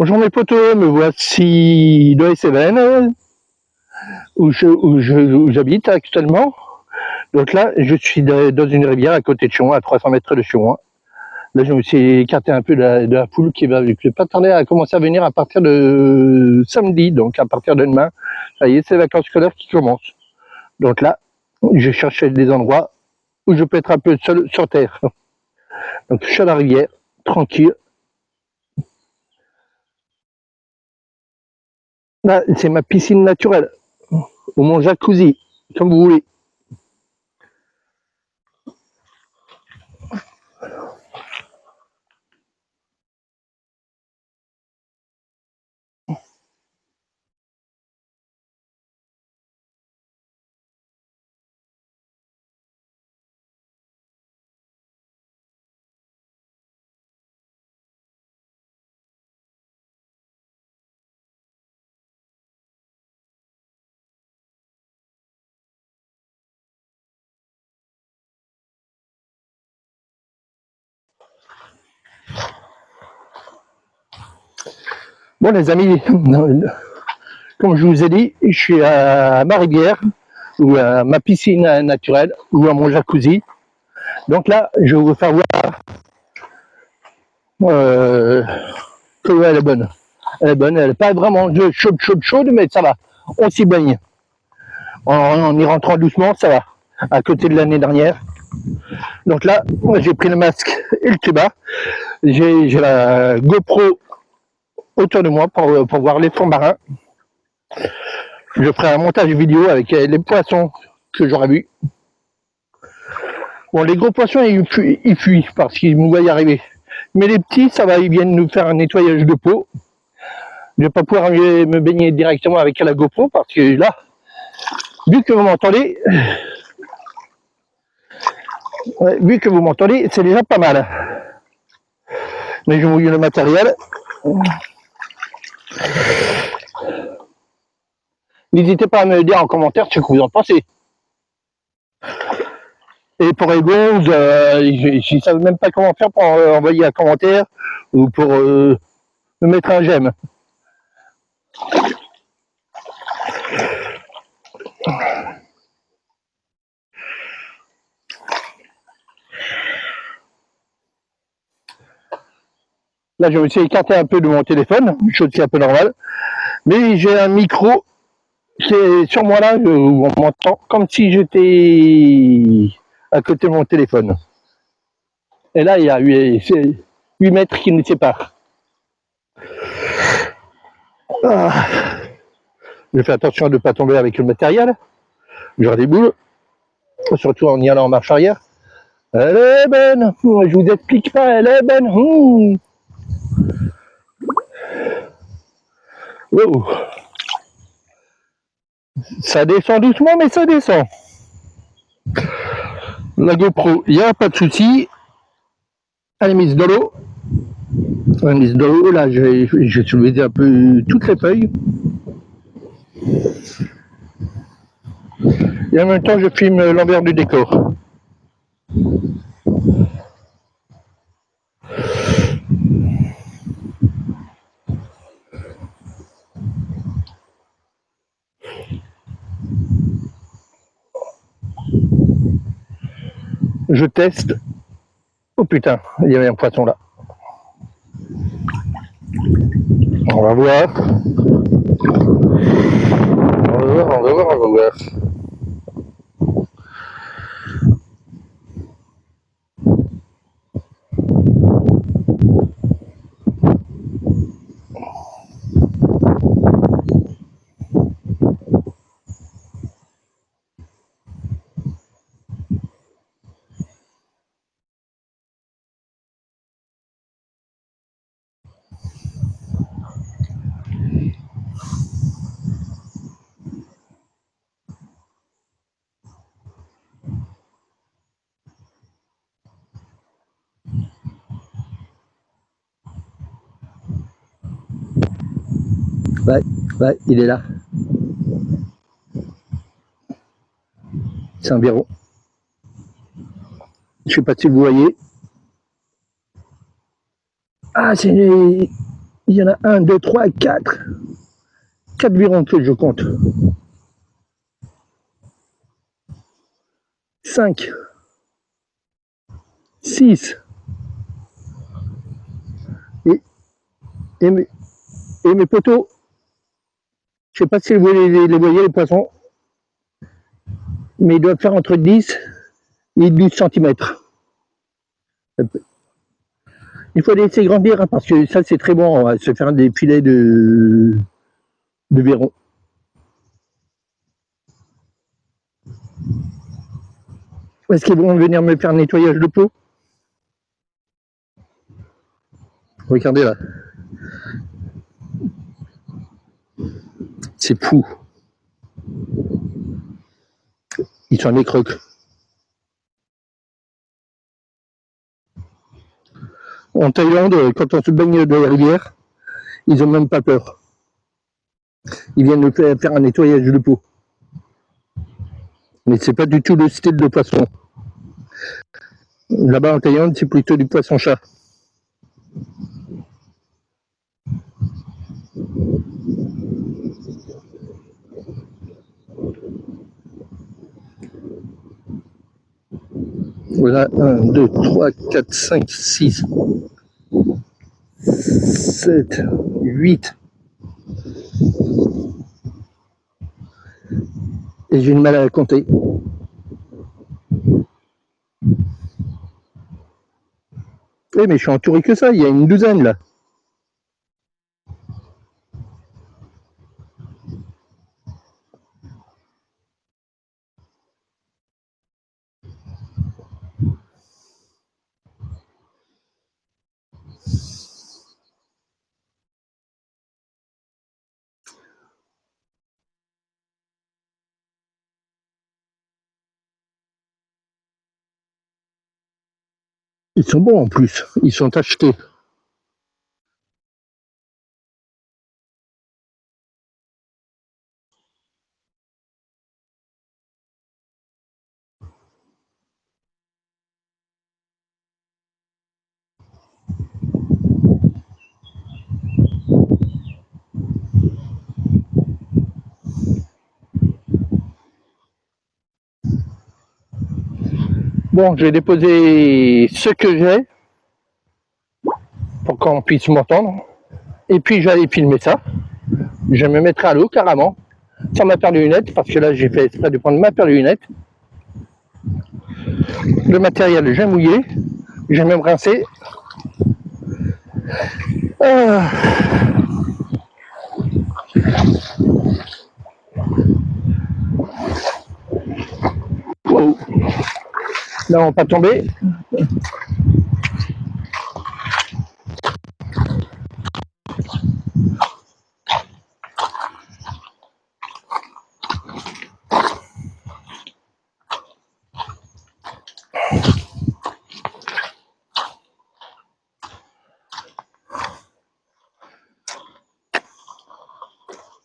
Bonjour mes potos, me voici dans les Cévennes, où j'habite actuellement. Donc là, je suis dans une rivière à côté de Chouan, à 300 mètres de Chouan. Là, je me suis écarté un peu de la foule qui va pas tarder à commencer à venir à partir de samedi, donc à partir de demain. Ça y est, c'est les vacances scolaires qui commencent. Donc là, je cherche des endroits où je peux être un peu seul sur terre. Donc je suis à la rivière, tranquille. Là, c'est ma piscine naturelle, ou mon jacuzzi, comme vous voulez. Bon les amis, comme je vous ai dit, je suis à ma rivière, ou à ma piscine naturelle, ou à mon jacuzzi. Donc là, je vais vous faire voir euh, que elle est bonne. Elle est bonne, elle n'est pas vraiment chaude, mais ça va. On s'y baigne. En y rentrant doucement, ça va. À côté de l'année dernière. Donc là, j'ai pris le masque et le tuba. J'ai la GoPro autour de moi pour voir les fonds marins. Je ferai un montage vidéo avec les poissons que j'aurais vus. Bon, les gros poissons, ils fuient parce qu'ils me voient y arriver. Mais les petits, ça va, ils viennent nous faire un nettoyage de peau. Je ne vais pas pouvoir me baigner directement avec la GoPro parce que là, vu que vous m'entendez, c'est déjà pas mal. Mais je mouille le matériel. N'hésitez pas à me dire en commentaire ce que vous en pensez. Et pour les gonzes, je ne savent même pas comment faire pour envoyer un commentaire ou pour me mettre un j'aime. Là, je me suis écarté un peu de mon téléphone, chose qui est un peu normale. Mais j'ai un micro qui est sur moi là, où on m'entend comme si j'étais à côté de mon téléphone. Et là, il y a 8 mètres qui nous séparent. Ah. Je fais attention de ne pas tomber avec le matériel. J'aurai des boules, surtout en y allant en marche arrière. Elle est bonne, je vous explique pas, elle est bonne. Wow. Ça descend doucement, mais ça descend. La GoPro, il n'y a pas de souci. Elle est mise dans l'eau. Elle est mise dans l'eau, là, je vais soulever un peu toutes les feuilles. Et en même temps, je filme l'envers du décor. Je teste. Oh putain, il y avait un poisson là. On va voir. On va voir. Ouais, il est là. C'est un biron. Je sais pas si vous voyez. Ah, il Il y en a 1, 2, 3, 4. 4 virons que je compte. 5, 6. Et mes poteaux, je ne sais pas si vous les voyez, les poissons, mais ils doivent faire entre 10 et 12 centimètres. Il faut les laisser grandir, hein, parce que ça, c'est très bon. On va se faire des filets de verrons. Est-ce qu'ils vont venir me faire un nettoyage de peau? Regardez là. C'est fou. Ils sont des crocs. En Thaïlande, quand on se baigne de la rivière, ils n'ont même pas peur. Ils viennent me faire un nettoyage de peau. Mais c'est pas du tout le style de poisson. Là-bas en Thaïlande, c'est plutôt du poisson-chat. Voilà, 1, 2, 3, 4, 5, 6, 7, 8. Et j'ai du mal à la compter. Oui, mais je suis entouré que ça, il y a une douzaine là. Ils sont bons en plus, ils sont achetés. Bon, je vais déposer ce que j'ai pour qu'on puisse m'entendre. Et puis j'allais filmer ça. Je me mettrai à l'eau carrément, sans ma paire de lunettes, parce que là j'ai fait exprès de prendre ma paire de lunettes. Le matériel, j'ai mouillé, j'ai même rincé. Ah. Wow. Là on va pas tomber.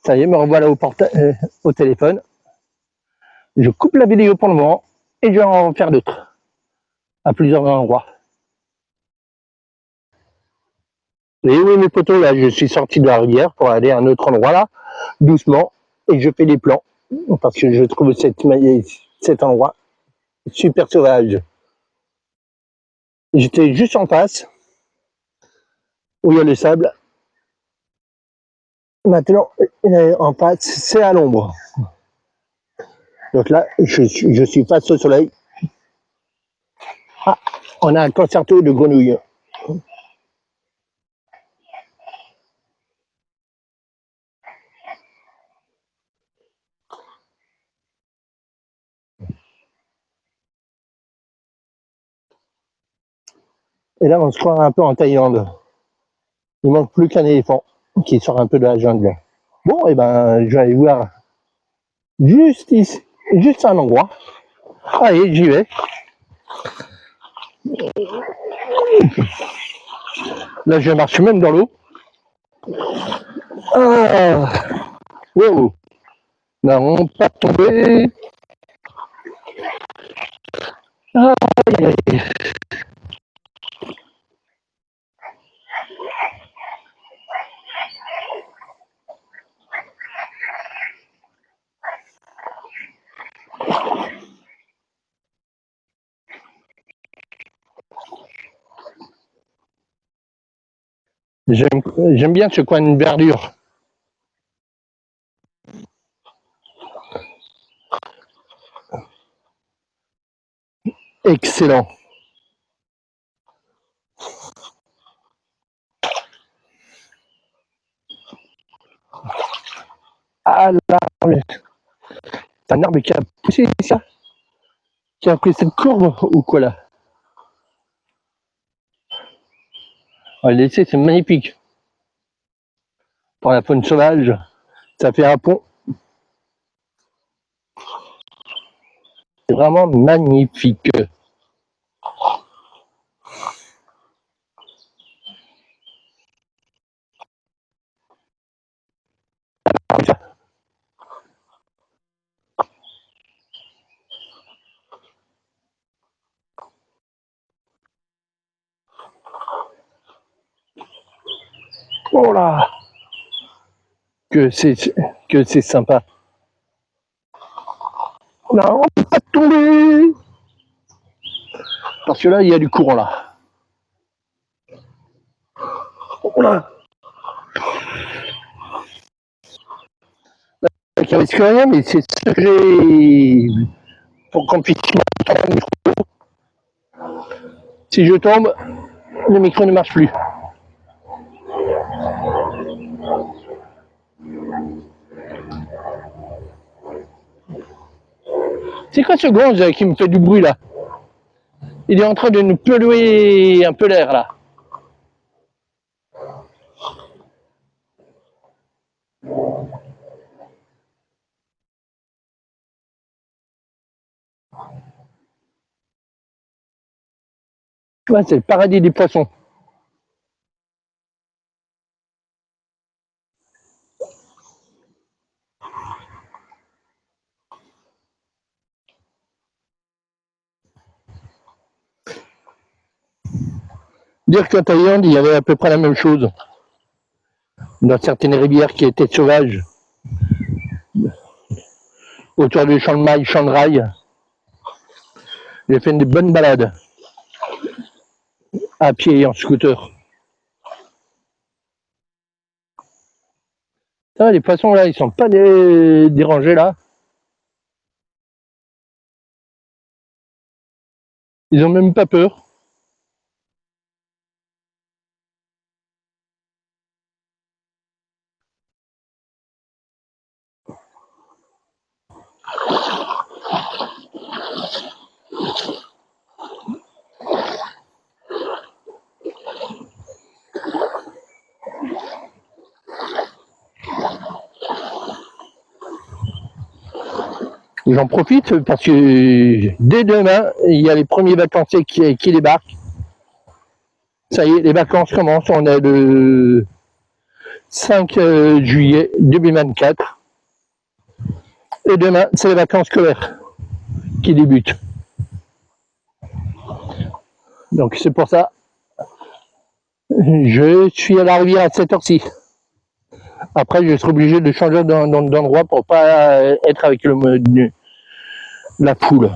Ça y est, me revoilà au téléphone. Je coupe la vidéo pour le moment et je vais en faire d'autres à plusieurs endroits. Et oui, mes potos, là, je suis sorti de la rivière pour aller à un autre endroit là, doucement, et je fais des plans parce que je trouve cet endroit super sauvage. J'étais juste en face où il y a le sable. Maintenant, en face, c'est à l'ombre. Donc là, je suis face au soleil. Ah, on a un concerto de grenouilles. Et là, on se croit un peu en Thaïlande. Il manque plus qu'un éléphant qui sort un peu de la jungle. Bon, et ben, je vais aller voir juste ici, juste un endroit. Allez, j'y vais. Là, je marche même dans l'eau. Ah, wow. Non, pas tombé. Ah, J'aime bien ce coin de verdure. Excellent. Ah là, c'est un arbre qui a poussé ça, qui a pris cette courbe ou quoi là? Ah, l'essai, c'est magnifique. Pour la faune sauvage, ça fait un pont. C'est vraiment magnifique. Oh là, que c'est que c'est sympa. Non, on peut pas tomber. Parce que là, il y a du courant là. Oh là, qui risque rien, mais c'est ce que j'ai pour qu'on puisse m'entendre. Si je tombe, le micro ne marche plus. C'est quoi ce gonze qui me fait du bruit là? Il est en train de nous polluer un peu l'air là. Ouais, c'est le paradis des poissons. Dire qu'en Thaïlande, il y avait à peu près la même chose. Dans certaines rivières qui étaient sauvages, autour du Chiang Mai, Chiang Rai, j'ai fait une bonne balade à pied et en scooter. Ah, les poissons là, ils sont pas dérangés là. Ils ont même pas peur. J'en profite parce que dès demain, il y a les premiers vacanciers qui débarquent. Ça y est, les vacances commencent. On est le 5 juillet 2024. Et demain, c'est les vacances scolaires qui débutent. Donc c'est pour ça, je suis à la rivière à cette heure-ci. Après, je serai obligé de changer d'endroit pour pas être avec la foule.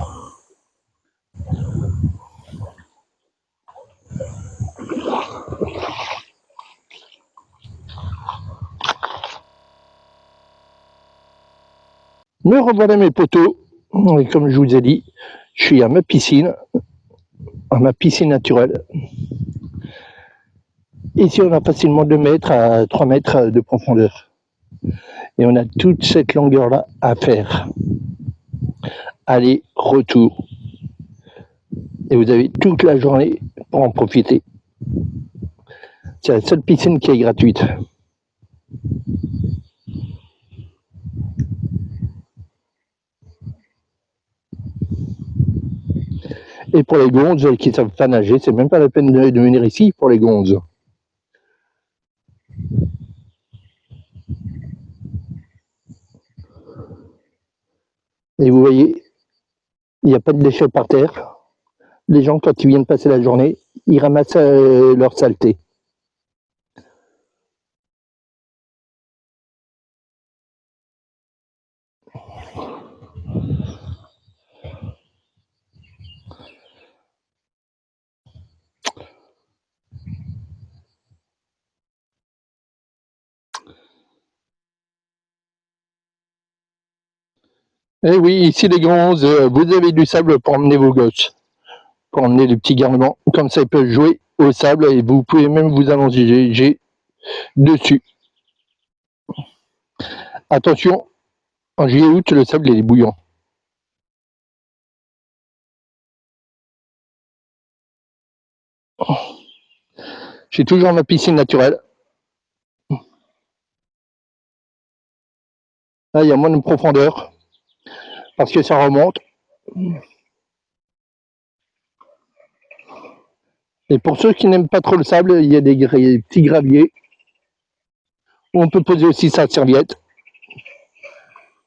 Me revoilà mes poteaux. Et comme je vous ai dit, je suis à ma piscine naturelle. Ici, on a facilement 2 mètres à 3 mètres de profondeur. Et on a toute cette longueur-là à faire. Aller, retour. Et vous avez toute la journée pour en profiter. C'est la seule piscine qui est gratuite. Et pour les gonzes qui ne savent pas nager, c'est même pas la peine de venir ici pour les gonzes. Et vous voyez, il n'y a pas de déchets par terre. Les gens, quand ils viennent passer la journée, ils ramassent leur saleté. Eh oui, ici les grands, vous avez du sable pour emmener vos gosses, pour emmener les petits garnements. Comme ça, ils peuvent jouer au sable et vous pouvez même vous allonger dessus. Attention, en juillet-août, le sable il est bouillant. J'ai toujours ma piscine naturelle. Là, il y a moins de profondeur parce que ça remonte. Et pour ceux qui n'aiment pas trop le sable, il y a des petits graviers où on peut poser aussi sa serviette.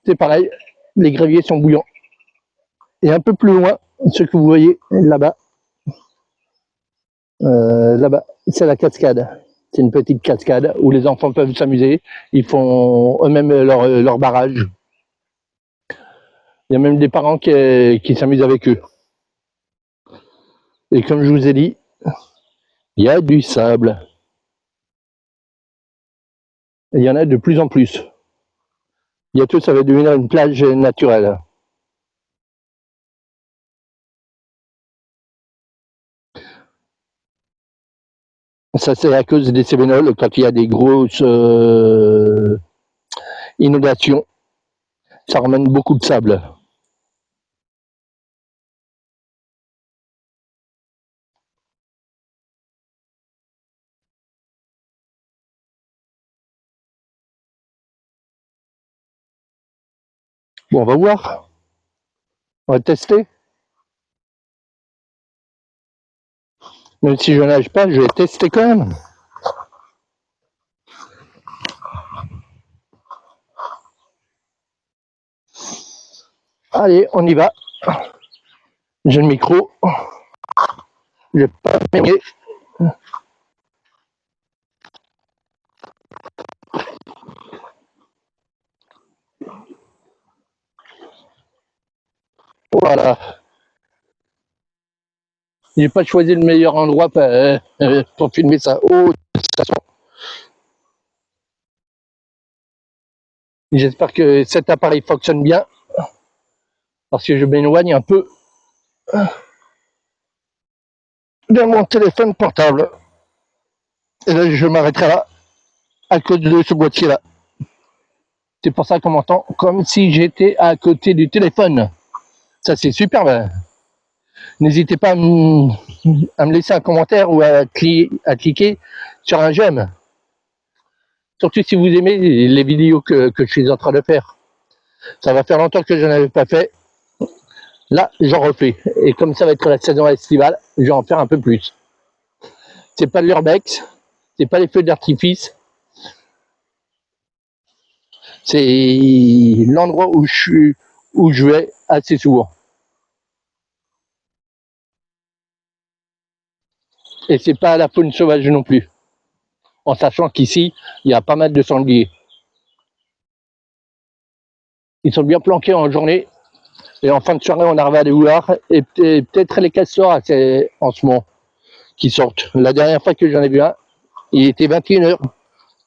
C'est pareil, les graviers sont bouillants. Et un peu plus loin, ce que vous voyez là-bas, c'est la cascade. C'est une petite cascade où les enfants peuvent s'amuser. Ils font eux-mêmes leur barrage. Il y a même des parents qui s'amusent avec eux. Et comme je vous ai dit, il y a du sable. Et il y en a de plus en plus. Bientôt, ça va devenir une plage naturelle. Ça, c'est à cause des cévenols, quand il y a des grosses inondations, ça ramène beaucoup de sable. Bon, on va voir. On va tester. Même si je nage pas, je vais tester quand même. Allez, on y va. J'ai le micro. Je vais pas m'aimer. Voilà. J'ai pas choisi le meilleur endroit pour filmer ça. Oh, ça sent. J'espère que cet appareil fonctionne bien parce que je m'éloigne un peu de mon téléphone portable. Et là, je m'arrêterai là à cause de ce boîtier-là. C'est pour ça qu'on m'entend comme si j'étais à côté du téléphone. Ça, c'est super. N'hésitez pas à me laisser un commentaire ou à cliquer sur un j'aime. Surtout si vous aimez les vidéos que je suis en train de faire. Ça va faire longtemps que je n'avais pas fait. Là, j'en refais. Et comme ça va être la saison estivale, je vais en faire un peu plus. C'est pas de l'urbex, c'est pas les feux d'artifice. C'est l'endroit où je vais assez souvent. Et c'est pas la faune sauvage non plus. En sachant qu'ici, il y a pas mal de sangliers. Ils sont bien planqués en journée. Et en fin de soirée, on arrive à les voir. Et peut-être les castors en ce moment qui sortent. La dernière fois que j'en ai vu un, il était 21h.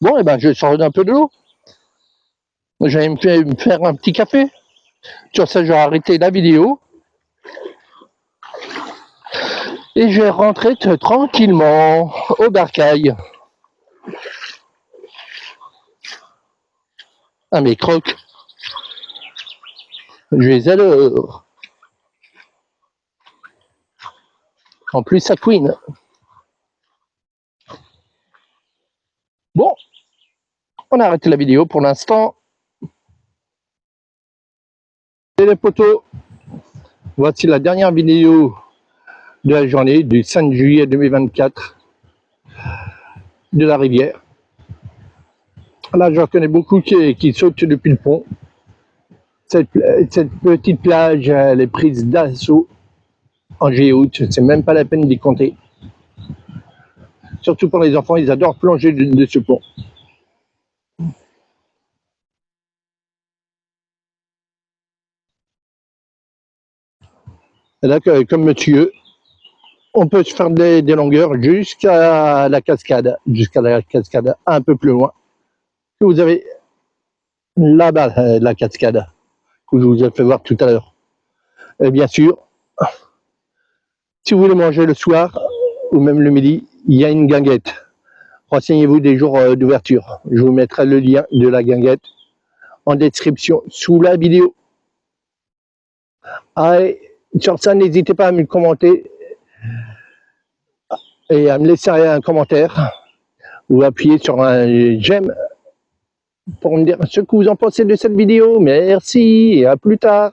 Bon, et ben je sors d'un peu de l'eau. J'allais me faire un petit café. Sur ça, je vais arrêter la vidéo. Et je vais rentrer tranquillement au bercail. Ah, mes crocs. Je les adore. En plus, ça couine. Bon, on a arrêté la vidéo pour l'instant. Et les potos, voici la dernière vidéo de la journée du 5 juillet 2024 de la rivière. Là, j'en connais beaucoup qui sautent depuis le pont. Cette petite plage, elle est prise d'assaut en juillet-août. C'est même pas la peine d'y compter. Surtout pour les enfants, ils adorent plonger de ce pont. Et là, comme monsieur, on peut se faire des longueurs jusqu'à la cascade un peu plus loin. Vous avez là-bas la cascade que je vous ai fait voir tout à l'heure. Et bien sûr, si vous voulez manger le soir ou même le midi, il y a une guinguette. Renseignez-vous des jours d'ouverture. Je vous mettrai le lien de la guinguette en description sous la vidéo. Allez, sur ça, n'hésitez pas à me commenter et à me laisser un commentaire ou appuyer sur un j'aime pour me dire ce que vous en pensez de cette vidéo. Merci et à plus tard.